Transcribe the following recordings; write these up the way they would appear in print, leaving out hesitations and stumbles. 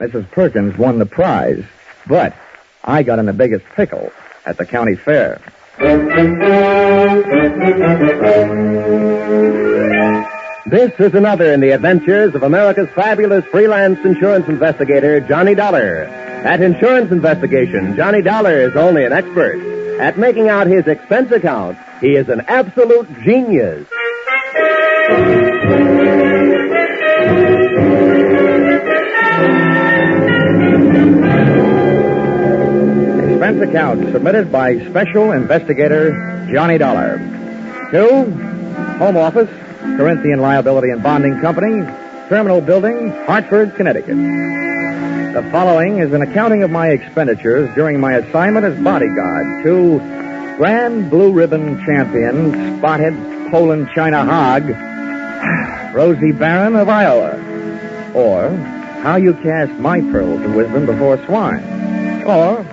Mrs. Perkins won the prize, but I got in the biggest pickle at the county fair. This is another in the adventures of America's fabulous freelance insurance investigator, Johnny Dollar. At insurance investigation, Johnny Dollar is only an expert. At making out his expense account, he is an absolute genius. Expense account submitted by Special Investigator Johnny Dollar. To Home Office, Corinthian Liability and Bonding Company, Terminal Building, Hartford, Connecticut. The following is an accounting of my expenditures during my assignment as bodyguard to Grand Blue Ribbon Champion, Spotted Poland China Hog, Rosie Barron of Iowa. Or How You Cast My Pearls of Wisdom Before Swine. Or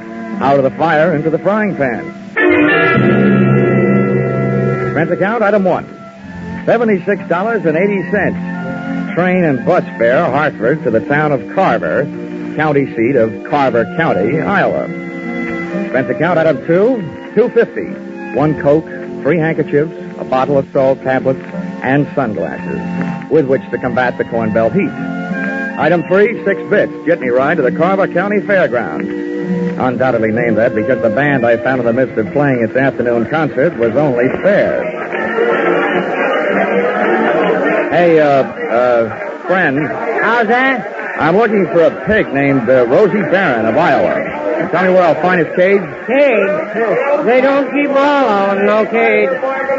Out of the Fire into the Frying Pan. Expense account, item 1. $76.80. Train and bus fare, Hartford, to the town of Carver, county seat of Carver County, Iowa. Expense account, item 2. $2.50. 1 Coke, 3 handkerchiefs, a bottle of salt tablets, and sunglasses, with which to combat the Corn Belt heat. Item 3, 6 bits, jitney ride to the Carver County Fairgrounds. Undoubtedly named that because the band I found in the midst of playing its afternoon concert was only fair. Hey, friend. How's that? I'm looking for a pig named Rosie Barron of Iowa. Tell me where I'll find his cage. Cage? They don't keep Rollo in no cage.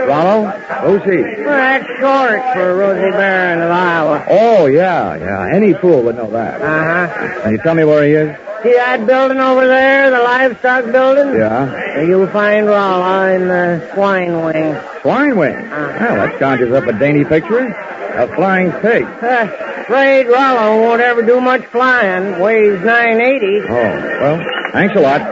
Rollo? Who's he? Well, that's short for Rosie Barron of Iowa. Oh, yeah. Any fool would know that. Uh-huh. Can you tell me where he is? See that building over there, the livestock building? Yeah. You'll find Rollo in the swine wing. Swine wing? Well, that conjures up a dainty picture. A flying pig. Afraid Rollo won't ever do much flying. Weighs 980. Oh, well, thanks a lot.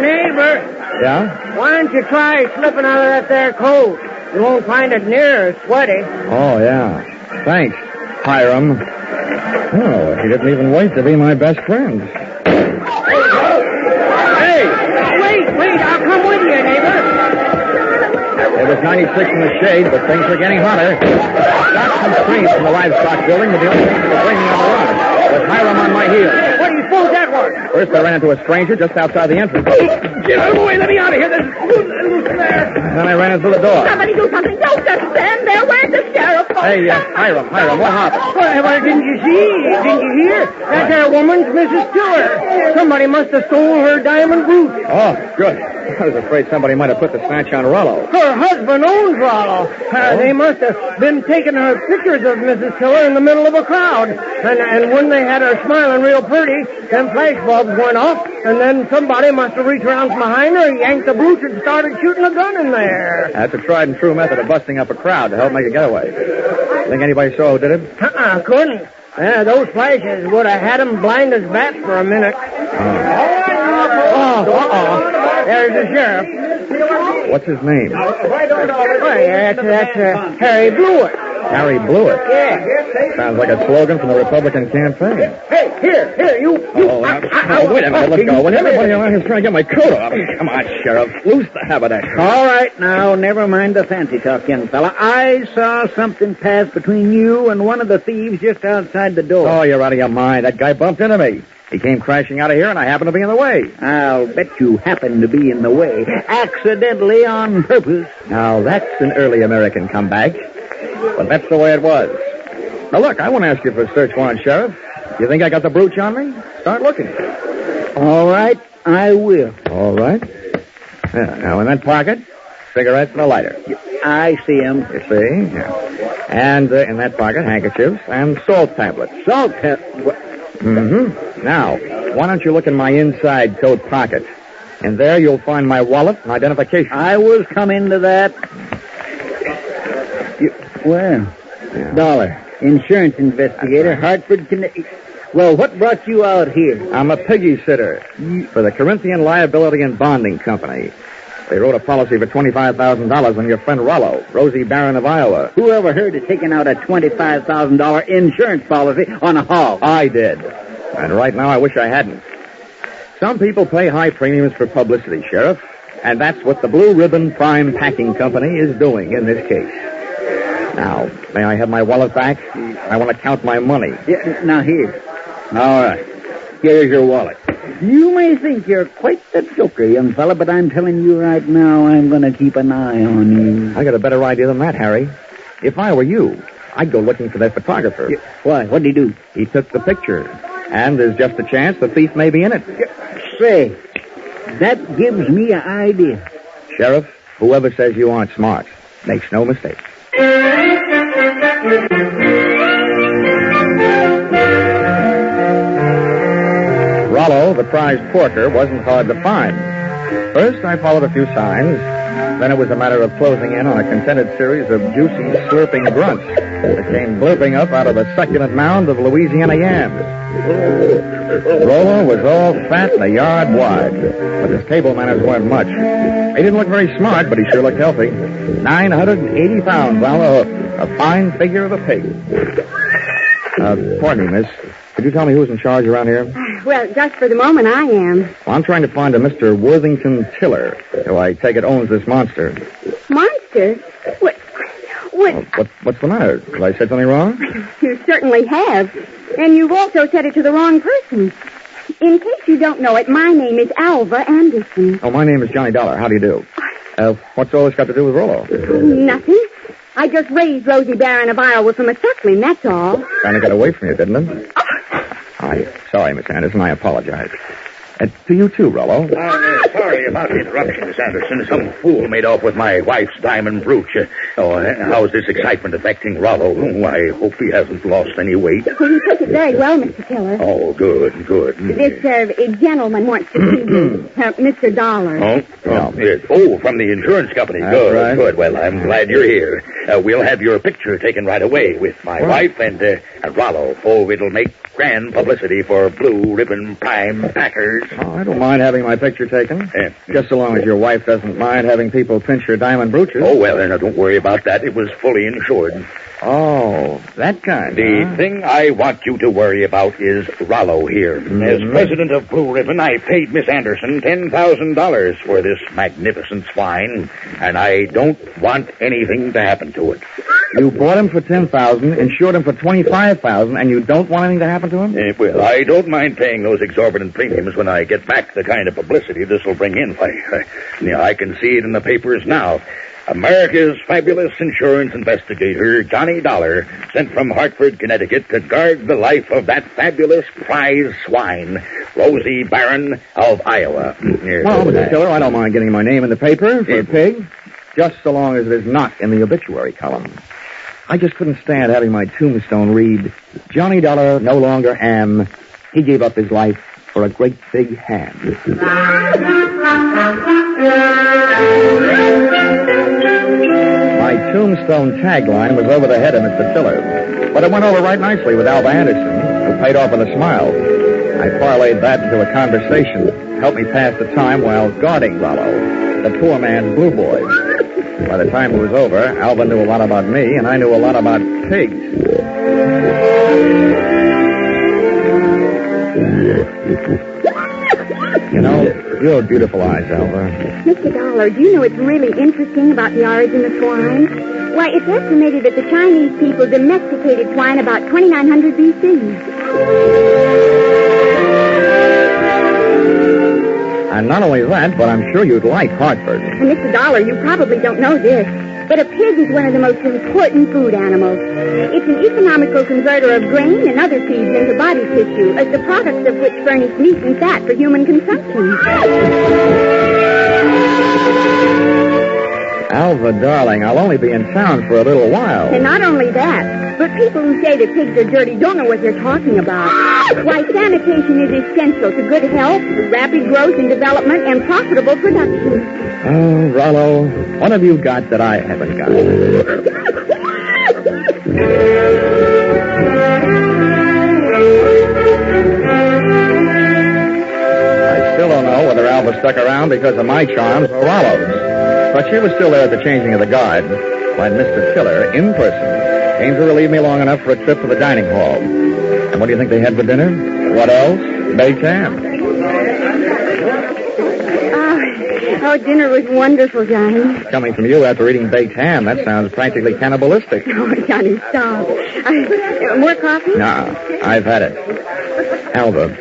Neighbor. Yeah? Why don't you try slipping out of that there coat? You won't find it near as sweaty. Oh, yeah. Thanks, Hiram. Oh, he didn't even wait to be my best friend. Hey! Wait, I'll come with you, neighbor. It was 96 in the shade, but things were getting hotter. Shots and screams from the livestock building were the only thing that would bring me on the run. With Hiram on my heels. What do you suppose that was? First, I ran into a stranger just outside the entrance. Get out of the way, let me out of here. There's loose there. Then I ran into the door. Somebody do something. Don't just stand there. Where's the sheriff? Hey, Hiram, what happened? Well, didn't you see? Didn't you hear? That there woman's Mrs. Stewart. Somebody must have stole her diamond brooch. Oh, good. I was afraid somebody might have put the snatch on Rollo. Her husband owns Rollo. They must have been taking her pictures of Mrs. Tiller in the middle of a crowd. And when they had her smiling real pretty, them flash bulbs went off, and then somebody must have reached around from behind her, yanked the brooch, and started shooting a gun in there. That's a tried and true method of busting up a crowd to help make a getaway. Think anybody saw who did it? Couldn't. Those flashes would have had them blind as bats for a minute. There's the sheriff. What's his name? That's Harry Blewett. Harry Blewett? Yeah. Sounds like a slogan from the Republican campaign. Hey, here, you. Wait a minute, let's go. When everybody around is trying to get my coat off. Come on, Sheriff. Loose the haberdasher. All right, now, never mind the fancy talk, young fella. I saw something pass between you and one of the thieves just outside the door. Oh, you're out of your mind. That guy bumped into me. He came crashing out of here, and I happened to be in the way. I'll bet you happened to be in the way. Accidentally on purpose. Now, that's an early American comeback. But that's the way it was. Now, look, I won't ask you for a search warrant, Sheriff. You think I got the brooch on me? Start looking. All right, I will. All right. Yeah, now, in that pocket, cigarettes and a lighter. I see 'em. You see? Yeah. And in that pocket, handkerchiefs and salt tablets. Salt tablets? Mm-hmm. Now, why don't you look in my inside coat pocket? And there you'll find my wallet and identification. I was coming to that. Dollar. Insurance investigator, Hartford, Connecticut. Well, what brought you out here? I'm a piggy sitter for the Corinthian Liability and Bonding Company. They wrote a policy for $25,000 on your friend Rollo, Rosie Barron of Iowa. Who ever heard of taking out a $25,000 insurance policy on a hog? I did. And right now I wish I hadn't. Some people pay high premiums for publicity, Sheriff, and that's what the Blue Ribbon Prime Packing Company is doing in this case. Now, may I have my wallet back? I want to count my money. Yeah, now, here. All right. Here's your wallet. You may think you're quite the joker, young fella, but I'm telling you right now, I'm going to keep an eye on you. I got a better idea than that, Harry. If I were you, I'd go looking for that photographer. Yeah, why? What'd he do? He took the picture, and there's just a chance the thief may be in it. Say, that gives me an idea. Sheriff, whoever says you aren't smart makes no mistake. Rollo, the prize porker, wasn't hard to find. First, I followed a few signs. Then it was a matter of closing in on a contented series of juicy, slurping grunts that came blurping up out of a succulent mound of Louisiana yams. Rollo was all fat and a yard wide, but his table manners weren't much. He didn't look very smart, but he sure looked healthy. 980 pounds on the hook. A fine figure of a pig. Pardon me, miss. Could you tell me who's in charge around here? Well, just for the moment, I am. Well, I'm trying to find a Mr. Worthington Tiller, who I take it owns this monster. Monster? What? What's the matter? Have I said something wrong? You certainly have. And you've also said it to the wrong person. In case you don't know it, my name is Alva Anderson. Oh, my name is Johnny Dollar. How do you do? What's all this got to do with Rollo? Nothing. I just raised Rosie Barron of Iowa from a suckling, that's all. Kind of got away from you, didn't it? I'm sorry, Miss Anderson. I apologize. To you, too, Rollo. I'm sorry about the interruption, Miss Anderson. Some fool made off with my wife's diamond brooch. How's this excitement affecting Rollo? I hope he hasn't lost any weight. Well, you took it very well, Mr. Tiller. Oh, good. This gentleman wants to see you, Mr. Dollar. Yes. Oh, from the insurance company. That's Good, right. Good. Well, I'm glad you're here. We'll have your picture taken right away with my wife and Rollo. Oh, it'll make grand publicity for Blue Ribbon Prime Packers. Oh, I don't mind having my picture taken. Just so long as your wife doesn't mind having people pinch her diamond brooches. Oh, well, then, don't worry about that. It was fully insured. Oh, that kind. The thing I want you to worry about is Rollo here. Mm-hmm. As president of Blue Ribbon, I paid Miss Anderson $10,000 for this magnificent swine, and I don't want anything to happen to it. You bought him for $10,000, insured him for $25,000, and you don't want anything to happen to him? Well, I don't mind paying those exorbitant premiums when I get back the kind of publicity this will bring in. I can see it in the papers now. America's fabulous insurance investigator, Johnny Dollar, sent from Hartford, Connecticut, to guard the life of that fabulous prize swine, Rosie Barron of Iowa. Well, Mr. Tiller, I don't mind getting my name in the paper for a pig, just so long as it is not in the obituary column. I just couldn't stand having my tombstone read, Johnny Dollar no longer am. He gave up his life for a great big ham. My tombstone tagline was over the head of Mr. Tiller, but it went over right nicely with Alva Anderson, who paid off with a smile. I parlayed that into a conversation, helped me pass the time while guarding Rollo, the poor man's blue boy. By the time it was over, Alva knew a lot about me, and I knew a lot about pigs. You know, you have beautiful eyes, Alva. Mr. Dollar, do you know what's really interesting about the origin of swine? Why, it's estimated that the Chinese people domesticated swine about 2900 B.C. And not only that, but I'm sure you'd like Hartford. And Mr. Dollar, you probably don't know this, but a pig is one of the most important food animals. It's an economical converter of grain and other feeds into body tissue, the products of which furnish meat and fat for human consumption. Alva, darling, I'll only be in town for a little while. And not only that, but people who say that pigs are dirty don't know what they're talking about. Why, sanitation is essential to good health, rapid growth and development, and profitable production. Oh, Rollo, what have you got that I haven't got? I still don't know whether Alva stuck around because of my charms or Rollo's. But she was still there at the changing of the guard when Mr. Tiller, in person, came to relieve me long enough for a trip to the dining hall. And what do you think they had for dinner? What else? Baked ham. Oh, dinner was wonderful, Johnny. Coming from you after eating baked ham, that sounds practically cannibalistic. Oh, Johnny, stop. More coffee? No, I've had it. Alva,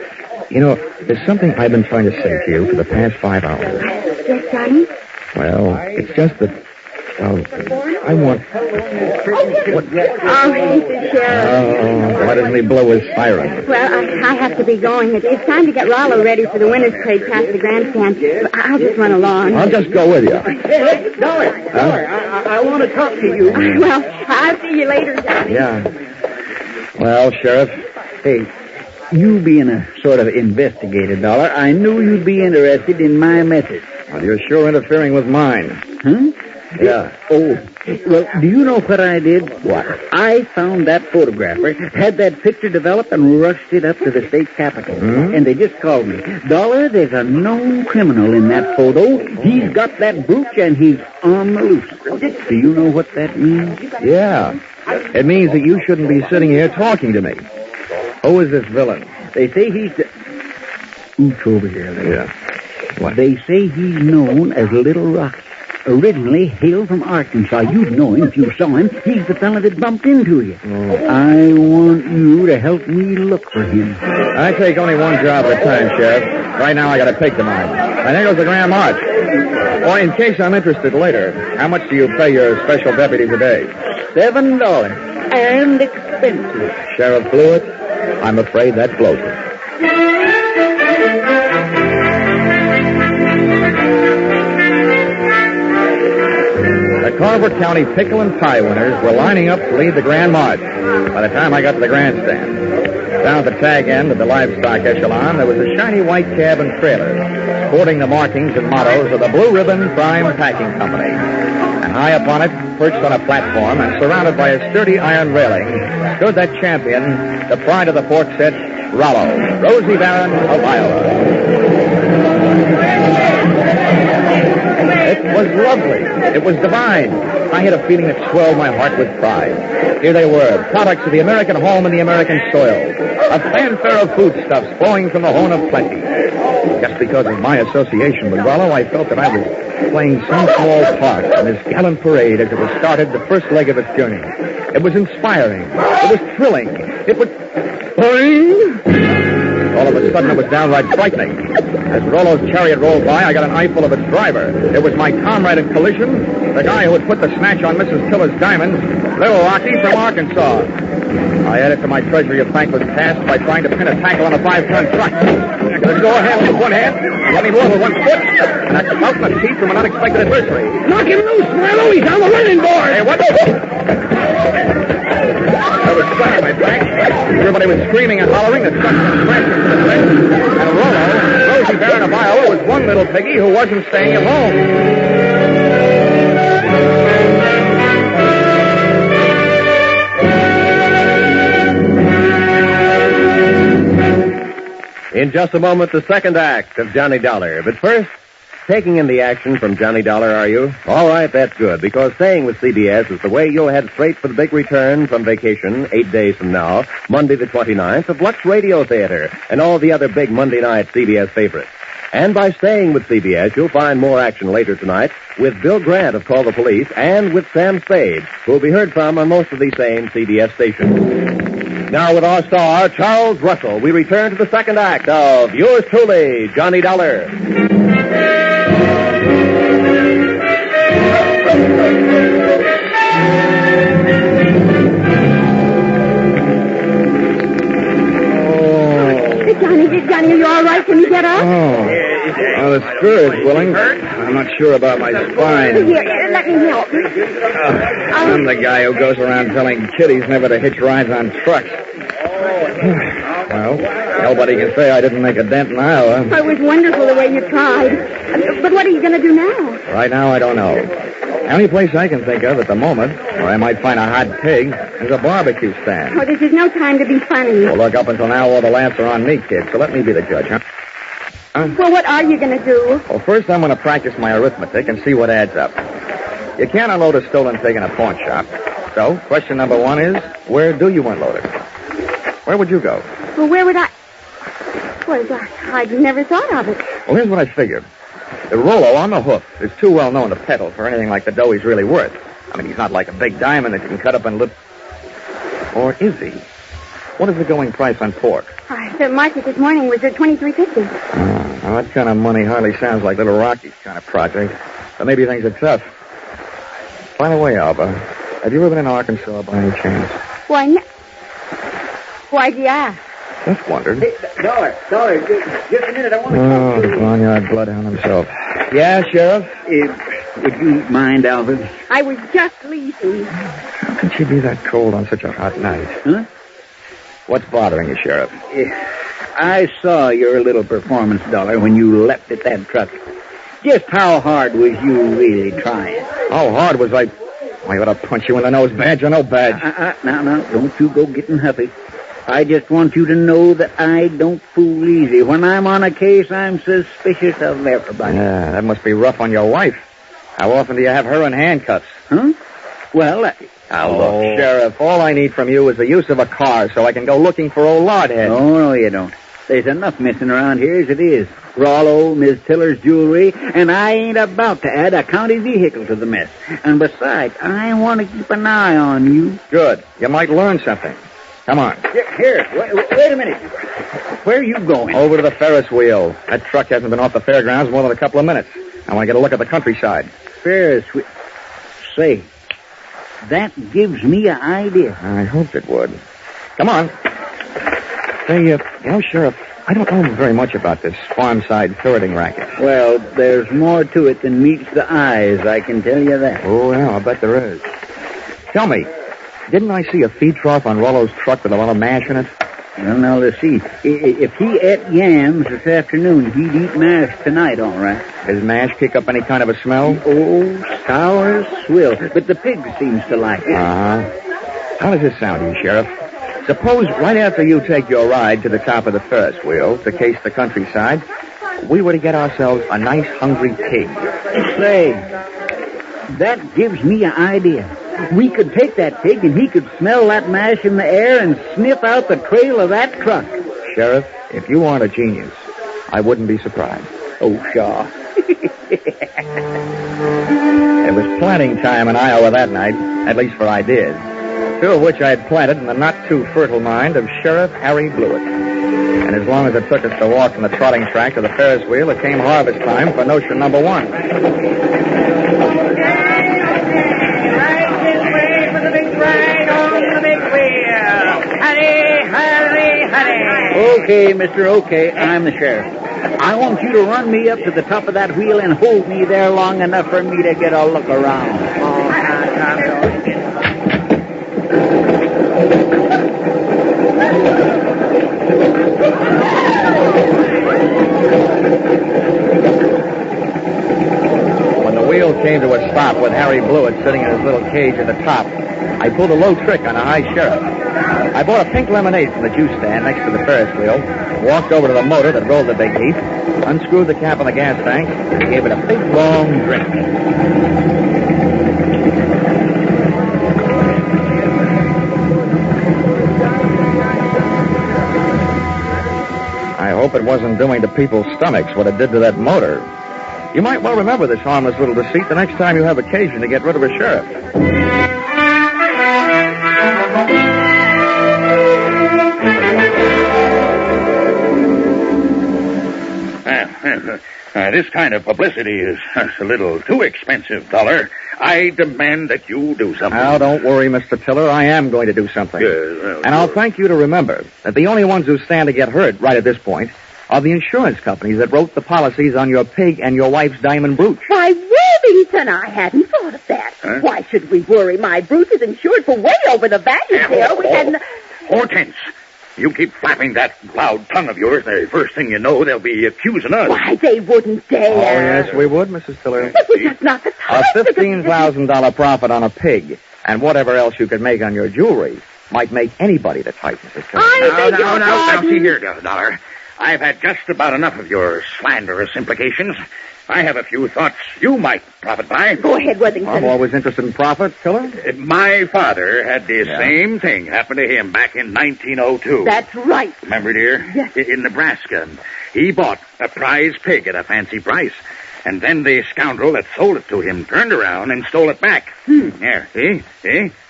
you know, there's something I've been trying to say to you for the past 5 hours. Yes, Johnny? Well, it's just that, I want... What? Oh, Mrs. Sheriff. Oh, why doesn't he blow his siren? Well, I have to be going. It's time to get Rollo ready for the winner's parade past the grandstand. I'll just run along. I'll just go with you. Hey, Dollar, I want to talk to you. Well, I'll see you later, Johnny. Yeah. Well, Sheriff. Hey, you being a sort of investigator, Dollar, I knew you'd be interested in my message. Well, you're sure interfering with mine. Huh? Yeah. Oh, well, do you know what I did? What? I found that photographer, had that picture developed, and rushed it up to the state capitol. Hmm? And they just called me. Dollar, there's a known criminal in that photo. He's got that brooch, and he's on the loose. Do you know what that means? Yeah. It means that you shouldn't be sitting here talking to me. Who is this villain? They say he's the... Ooch over here. Yeah. What? They say he's known as Little Rocky. Originally hailed from Arkansas. You'd know him if you saw him. He's the fella that bumped into you. Oh. I want you to help me look for him. I take only one job at a time, Sheriff. Right now I got to take to mine. And there goes the Grand March. Or in case I'm interested later, how much do you pay your special deputies a day? $7. And expensive. Sheriff blew it? I'm afraid that blows it. The Carver County Pickle and Pie winners were lining up to lead the Grand March. By the time I got to the grandstand, down at the tag end of the livestock echelon, there was a shiny white cab and trailer, sporting the markings and mottos of the Blue Ribbon Prime Packing Company. And high upon it, perched on a platform and surrounded by a sturdy iron railing, stood that champion, the pride of the pork set, Rollo, Rosie Barron of Iowa. It was lovely. It was divine. I had a feeling that swelled my heart with pride. Here they were, products of the American home and the American soil. A fanfare of foodstuffs flowing from the horn of plenty. Just because of my association with Rollo, I felt that I was playing some small part in this gallant parade as it was started the first leg of its journey. It was inspiring. It was thrilling. It was... Boing! All of a sudden, it was downright frightening. As Rollo's chariot rolled by, I got an eyeful of its driver. It was my comrade in collision, the guy who had put the snatch on Mrs. Tiller's diamonds, Little Rocky from Arkansas. I added to my treasury of thankless tasks by trying to pin a tackle on a 5-ton truck. Let's go ahead with one hand, let me move with one foot, and a clout and a teeth from an unexpected adversary. Knock him loose, Milo. He's on the running board. Hey, what? There was fire in my back. Everybody was screaming and hollering. The truck went crashing to the fence. And Rollo, Rosie Barron of Iowa, was one little piggy who wasn't staying at home. In just a moment, the second act of Johnny Dollar. But first, taking in the action from Johnny Dollar, are you? All right, that's good, because staying with CBS is the way you'll head straight for the big return from vacation 8 days from now, Monday the 29th, of Lux Radio Theater and all the other big Monday night CBS favorites. And by staying with CBS, you'll find more action later tonight with Bill Grant of Call the Police and with Sam Spade, who will be heard from on most of these same CBS stations. Now, with our star, Charles Russell, we return to the second act of yours truly, Johnny Dollar. Johnny, are you all right? Can you get up? Well, the spirit's willing. I'm not sure about my spine. Here, let me help. I'm the guy who goes around telling kiddies never to hitch rides on trucks. Well, nobody can say I didn't make a dent in Iowa. It was wonderful the way you tried. But what are you going to do now? Right now, I don't know. The only place I can think of at the moment where I might find a hot pig is a barbecue stand. Oh, this is no time to be funny. Well, look, up until now, all the laughs are on me, kid, so let me be the judge, huh? Well, what are you going to do? Well, first I'm going to practice my arithmetic and see what adds up. You can't unload a stolen pig in a pawn shop. So, question number one is, where do you unload it? Where would you go? Well, where would I... Well, I'd never thought of it. Well, here's what I figured. The Rollo on the hoof is too well known to peddle for anything like the dough he's really worth. I mean, he's not like a big diamond that you can cut up and Or is he? What is the going price on pork? The market this morning was at $23.50. Now that kind of money hardly sounds like Little Rocky's kind of project. But maybe things are tough. By the way, Alba, have you ever been in Arkansas by any chance? Why, why'd you ask? Just wondered. Hey, Dollar, just a minute. I want to talk to you. Oh, Barnyard Bloodhound himself. Yeah, Sheriff? Would you mind, Alvin? I was just leaving. How could she be that cold on such a hot night? Huh? What's bothering you, Sheriff? I saw your little performance, Dollar, when you leapt at that truck. Just how hard was you really trying? How hard was I ought to punch you in the nose, badge or no badge. Now, don't you go getting huffy. I just want you to know that I don't fool easy. When I'm on a case, I'm suspicious of everybody. Yeah, that must be rough on your wife. How often do you have her in handcuffs? Huh? Well, Look, Sheriff, all I need from you is the use of a car so I can go looking for old Lardhead. No, you don't. There's enough missing around here as it is. Rollo, Miss Tiller's jewelry, and I ain't about to add a county vehicle to the mess. And besides, I want to keep an eye on you. Good. You might learn something. Come on. Here, wait a minute. Where are you going? Over to the Ferris wheel. That truck hasn't been off the fairgrounds more than a couple of minutes. I want to get a look at the countryside. Ferris wheel. Say, that gives me an idea. I hoped it would. Come on. Say, Sheriff, I don't know very much about this farm-side ferreting racket. Well, there's more to it than meets the eyes, I can tell you that. Oh, yeah, I bet there is. Tell me, didn't I see a feed trough on Rollo's truck with a lot of mash in it? Well, now, let's see. If he ate yams this afternoon, he'd eat mash tonight, all right. Does mash kick up any kind of a smell? Oh, sour swill. But the pig seems to like it. Uh-huh. How does this sound to you, Sheriff? Suppose right after you take your ride to the top of the Ferris wheel to case the countryside, we were to get ourselves a nice hungry pig. Say, that gives me an idea. We could take that pig and he could smell that mash in the air and sniff out the trail of that truck. Sheriff, if you aren't a genius, I wouldn't be surprised. Oh, Shaw. It was planting time in Iowa that night, at least for ideas. Two of which I had planted in the not-too-fertile mind of Sheriff Harry Blewett. And as long as it took us to walk from the trotting track to the Ferris wheel, it came harvest time for notion number one. Right this way for the big ride on the big wheel. Hurry, hurry, hurry. Okay, mister, okay. I'm the sheriff. I want you to run me up to the top of that wheel and hold me there long enough for me to get a look around. Oh, When the wheel came to a stop with Harry Blewett sitting in his little cage at the top, I pulled a low trick on a high sheriff. I bought a pink lemonade from the juice stand next to the Ferris wheel, walked over to the motor that rolled the big heap, unscrewed the cap on the gas tank, and gave it a big, long drink. I hope it wasn't doing to people's stomachs what it did to that motor. You might well remember this harmless little deceit the next time you have occasion to get rid of a sheriff. This kind of publicity is a little too expensive, Dollar. I demand that you do something. Now, don't worry, Mr. Tiller. I am going to do something. And I'll thank you to remember that the only ones who stand to get hurt right at this point are the insurance companies that wrote the policies on your pig and your wife's diamond brooch. Why, Worthington, I hadn't thought of that. Huh? Why should we worry? My brooch is insured for way over the value there. We hadn't... Hortense, you keep flapping that loud tongue of yours, the first thing you know, they'll be accusing us. Why, they wouldn't dare. Oh, yes, we would, Mrs. Tiller. It was just not the A time. $15,000 profit on a pig and whatever else you could make on your jewelry might make anybody the type, Mrs. Tiller. I beg your Now, pardon. see here, Dollar. I've had just about enough of your slanderous implications. I have a few thoughts you might profit by. Go ahead, Worthington. I'm always interested in profit, Tiller. My father had the same thing happen to him back in 1902. That's right. Remember, dear? Yes. In Nebraska. He bought a prize pig at a fancy price. And then the scoundrel that sold it to him turned around and stole it back. There, see?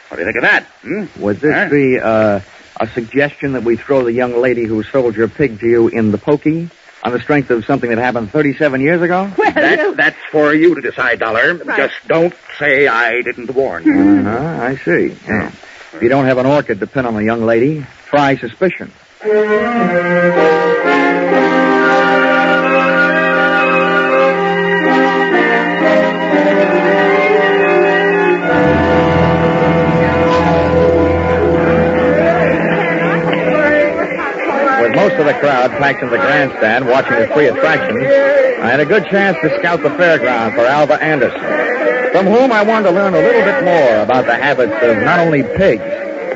What do you think of that? Would this be a suggestion that we throw the young lady who sold your pig to you in the pokey on the strength of something that happened 37 years ago? Well, That's for you to decide, Dollar. Right. Just don't say I didn't warn you. I see. Yeah. If you don't have an orchid to pin on a young lady, try suspicion. Most of the crowd packed in the grandstand watching the free attractions, I had a good chance to scout the fairground for Alva Anderson, from whom I wanted to learn a little bit more about the habits of not only pigs,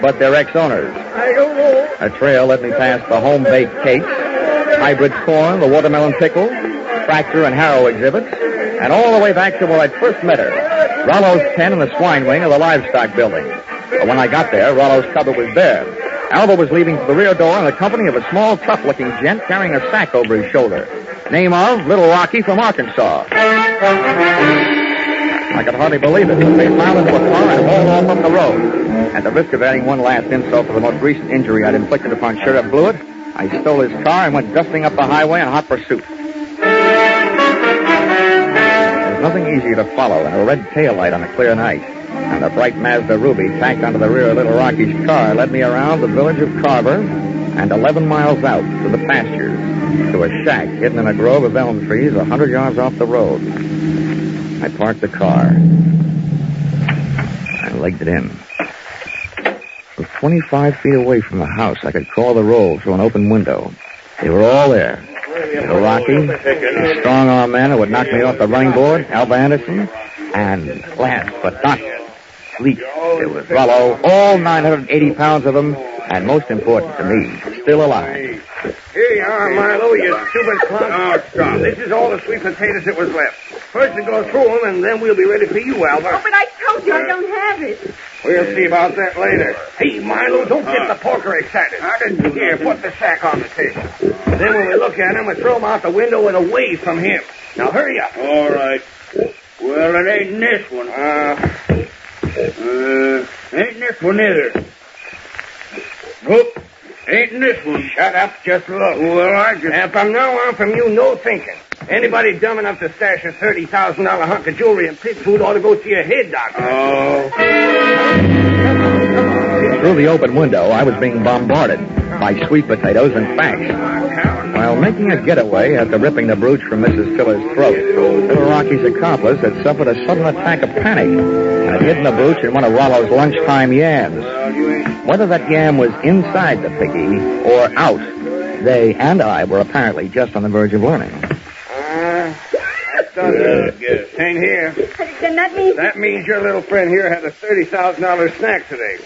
but their ex-owners. I don't know. A trail led me past the home-baked cakes, hybrid corn, the watermelon pickle, tractor and harrow exhibits, and all the way back to where I'd first met her, Rollo's pen in the swine wing of the livestock building. But when I got there, Rollo's cupboard was bare. Alva was leaving for the rear door in the company of a small, tough-looking gent carrying a sack over his shoulder. Name of Little Rocky from Arkansas. I could hardly believe it. They piled into a car and hauled off up the road. At the risk of adding one last insult for the most recent injury I'd inflicted upon Sheriff Blewett, I stole his car and went dusting up the highway in hot pursuit. There's nothing easier to follow than a red taillight on a clear night. And the bright Mazda Ruby tacked onto the rear of Little Rocky's car led me around the village of Carver and 11 miles out to the pastures, to a shack hidden in a grove of elm trees 100 yards off the road. I parked the car and legged it in. From 25 feet away from the house, I could call the roll through an open window. They were all there. Little Rocky, the strong-arm man who would knock me off the running board, Alva Anderson, and last but not least, there was Rollo, all 980 pounds of them, and most important to me, still alive. Here you are, Milo, you stupid clown. Oh, stop. This is all the sweet potatoes that was left. First we go through them, and then we'll be ready for you, Alva. Oh, but I told you I don't have it. We'll see about that later. Hey, Milo, don't get the poker excited. How did you Here, put the sack on the table. Then when we look at him, we throw him out the window and away from him. Now, hurry up. All right. Well, it ain't in this one. Ain't in this one either. Nope. Ain't in this one. Shut up, just look. Well, I just... And from now on, from you, no thinking. Anybody dumb enough to stash a $30,000 hunk of jewelry and pig food ought to go see a head doctor. Oh. Through the open window, I was being bombarded by sweet potatoes and facts. While making a getaway after ripping the brooch from Mrs. Tiller's throat, Little Rocky's accomplice had suffered a sudden attack of panic and had hidden the brooch in one of Rollo's lunchtime yams. Whether that yam was inside the piggy or out, they and I were apparently just on the verge of learning. That does it. Ain't here. Then that That means your little friend here had a $30,000 snack today,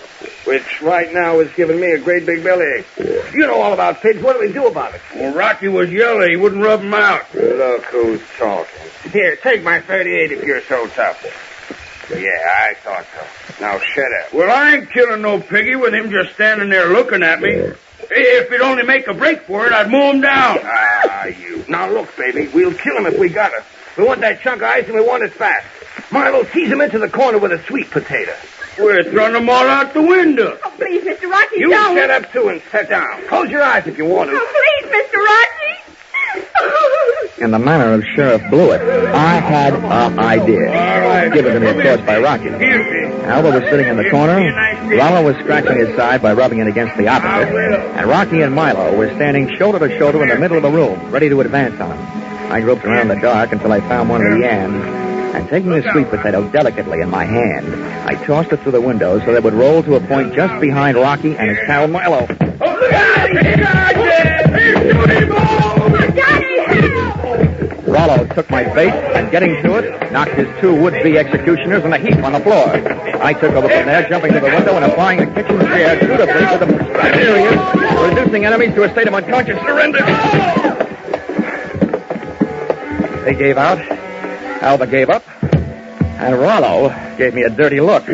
which right now is giving me a great big bellyache. You know all about pigs. What do we do about it? Well, Rocky was yellow. He wouldn't rub him out. Look who's talking. Here, take my 38 if you're so tough. Yeah, I thought so. Now shut up. Well, I ain't killing no piggy with him just standing there looking at me. If he'd only make a break for it, I'd mow him down. You. Now look, baby, we'll kill him if we got it. We want that chunk of ice and we want it fast. Milo, tease him into the corner with a sweet potato. We're throwing them all out the window. Oh, please, Mr. Rocky, You don't. shut up, too, and sit down. Close your eyes if you want to. Oh, please, Mr. Rocky. In the manner of Sheriff Blewett, I had an idea. Given to me, of course, by Rocky. Alva was sitting in the corner, Rollo was scratching his side by rubbing it against the opposite, and Rocky and Milo were standing shoulder to shoulder in the middle of the room, ready to advance on him. I groped around the dark until I found one of the yams, and taking the sweet potato delicately in my hand, I tossed it through the window so that it would roll to a point just behind Rocky and his pal Milo. Rollo Rollo took my bait and, getting to it, knocked his two would-be executioners in a heap on the floor. I took over from there, jumping to the window and applying the kitchen chair suitably to the mysterious, reducing enemies to a state of unconscious surrender. They gave out. Alva gave up. And Rollo gave me a dirty look.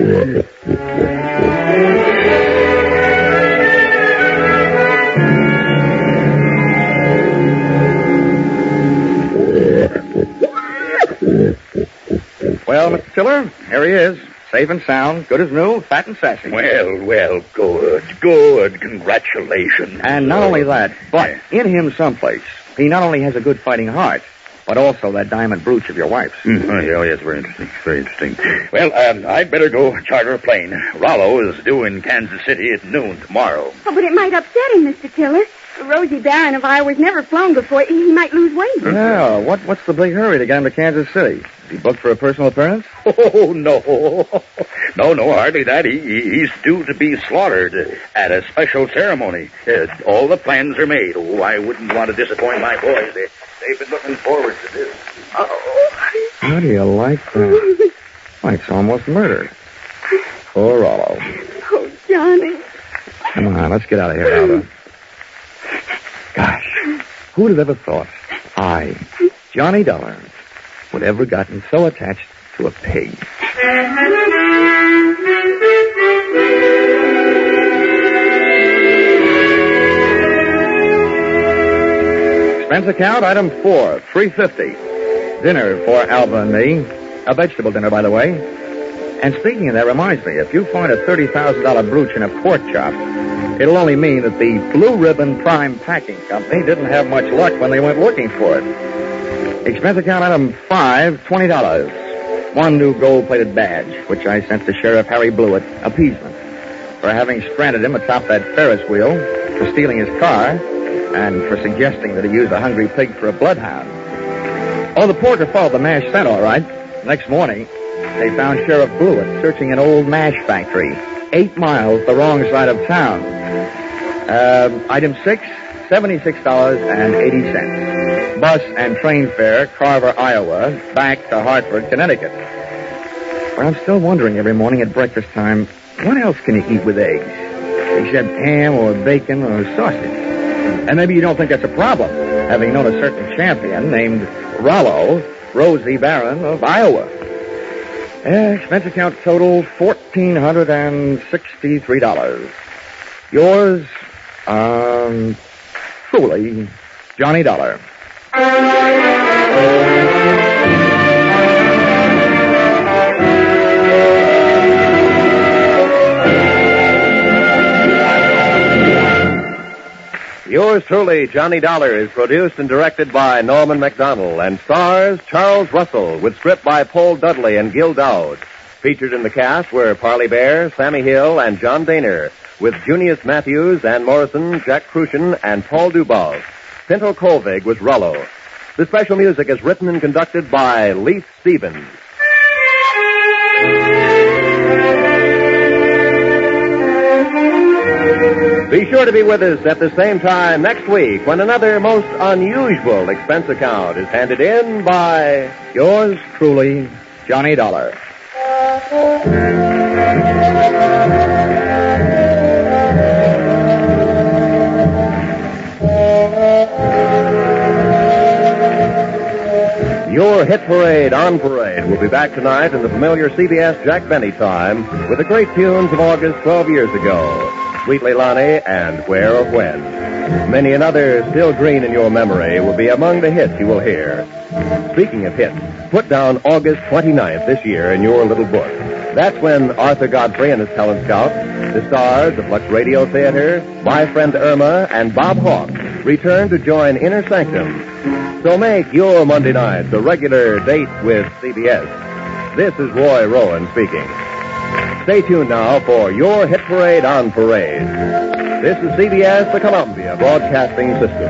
Well, Mr. Tiller, here he is. Safe and sound, good as new, fat and sassy. Well, good. Congratulations. And not only that, but in him someplace, he not only has a good fighting heart, but also that diamond brooch of your wife's. Oh, yes, very interesting. Well, I'd better go charter a plane. Rollo is due in Kansas City at noon tomorrow. Oh, but it might upset him, Mr. Tiller. Rosie Barron of Iowa's never flown before. He might lose weight. Yeah, what's the big hurry to get him to Kansas City? Is he booked for a personal appearance? Oh, no. No, hardly that. He's due to be slaughtered at a special ceremony. All the plans are made. Oh, I wouldn't want to disappoint my boys. They've been looking forward to this. Oh. How do you like that? Why, it's almost murder. Poor Rollo. Oh, Johnny. Come on, let's get out of here, Alva. Gosh, who would have ever thought I, Johnny Dollar, would ever gotten so attached to a pig? Expense account, item 4, $3.50. Dinner for Alva and me. A vegetable dinner, by the way. And speaking of that, reminds me, if you find a $30,000 brooch in a pork chop, it'll only mean that the Blue Ribbon Prime Packing Company didn't have much luck when they went looking for it. Expense account item 5, $20. One new gold-plated badge, which I sent to Sheriff Harry Blewett, appeasement, for having stranded him atop that Ferris wheel, for stealing his car, and for suggesting that he use a hungry pig for a bloodhound. Oh, the porter followed the mash scent, all right. Next morning, they found Sheriff Blewett searching an old mash factory, 8 miles the wrong side of town. Item 6, $76.80. Bus and train fare, Carver, Iowa, back to Hartford, Connecticut. But I'm still wondering every morning at breakfast time, what else can you eat with eggs? Except ham or bacon or sausage. And maybe you don't think that's a problem, having known a certain champion named Rollo, Rosie Barron of Iowa. Expense account total, $1,463. Yours, truly, Johnny Dollar. Yours truly, Johnny Dollar, is produced and directed by Norman MacDonald and stars Charles Russell with script by Paul Dudley and Gil Dowd. Featured in the cast were Parley Bear, Sammy Hill, and John Daner, with Junius Matthews, Ann Morrison, Jack Crucian, and Paul Dubov. Pinto Colvig was Rollo. The special music is written and conducted by Leith Stevens. Be sure to be with us at the same time next week when another most unusual expense account is handed in by Yours truly, Johnny Dollar. Your Hit Parade on Parade will be back tonight in the familiar CBS Jack Benny time with the great tunes of August 12 years ago. Sweet Leilani and Where or When. Many another still green in your memory will be among the hits you will hear. Speaking of hits, put down August 29th this year in your little book. That's when Arthur Godfrey and his talent scout, the stars of Lux Radio Theater, My Friend Irma, and Bob Hawke return to join Inner Sanctum. So make your Monday nights a regular date with CBS. This is Roy Rowan speaking. Stay tuned now for your Hit Parade on Parade. This is CBS, the Columbia Broadcasting System.